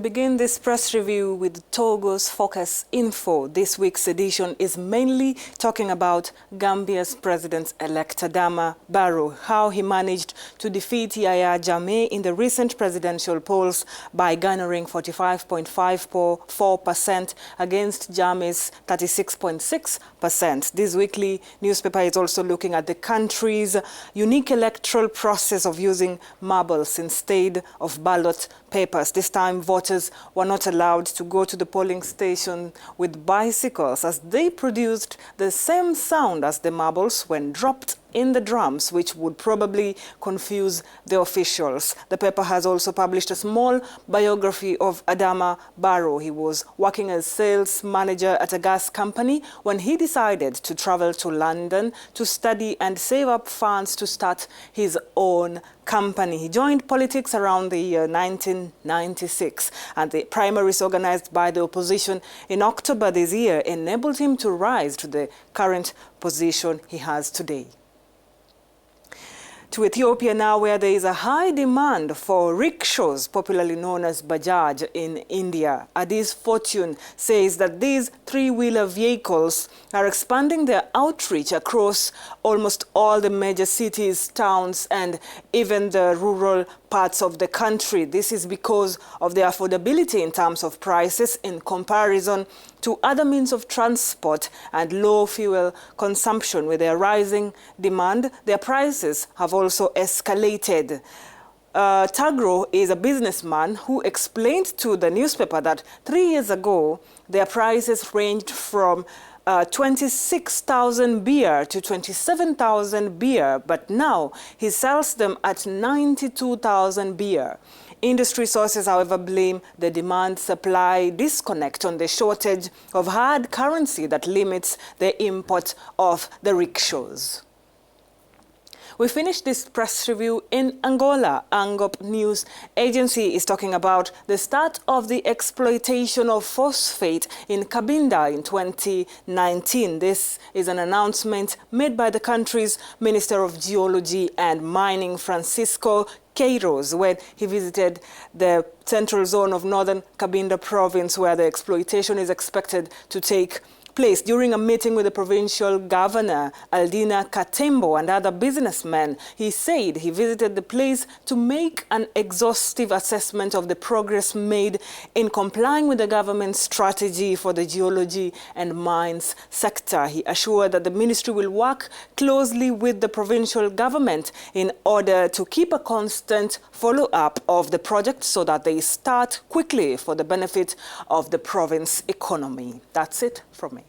We begin this press review with Togo's Focus Info. This week's edition is mainly talking about Gambia's President-elect Adama Barrow, how he managed to defeat Yahya Jammeh in the recent presidential polls by garnering 45.54% against Jammeh's 36.6%. This weekly newspaper is also looking at the country's unique electoral process of using marbles instead of ballot papers. This time, voters were not allowed to go to the polling station with bicycles, as they produced the same sound as the marbles when dropped in the drums, which would probably confuse the officials. The paper has also published a small biography of Adama Barrow. He was working as sales manager at a gas company when he decided to travel to London to study and save up funds to start his own company. He joined politics around the year 1996, and the primaries organized by the opposition in October this year enabled him to rise to the current position he has today. To Ethiopia now, where there is a high demand for rickshaws, popularly known as Bajaj in India. Addis Fortune says that these three-wheeler vehicles are expanding their outreach across almost all the major cities, towns, and even the rural parts of the country. This is because of their affordability in terms of prices in comparison to other means of transport and low fuel consumption. With their rising demand, their prices have also escalated. Tagro is a businessman who explained to the newspaper that 3 years ago, their prices ranged from 26,000 beer to 27,000 beer, but now he sells them at 92,000 beer. Industry sources, however, blame the demand-supply disconnect on the shortage of hard currency that limits the import of the rickshaws. We finished this press review in Angola. Angop News Agency is talking about the start of the exploitation of phosphate in Cabinda in 2019. This is an announcement made by the country's Minister of Geology and Mining, Francisco Queiroz, when he visited the central zone of northern Cabinda province, where the exploitation is expected to take place. During a meeting with the provincial governor, Aldina Katembo, and other businessmen, he said he visited the place to make an exhaustive assessment of the progress made in complying with the government's strategy for the geology and mines sector. He assured that the ministry will work closely with the provincial government in order to keep a constant follow-up of the project so that they start quickly for the benefit of the province economy. That's it from me.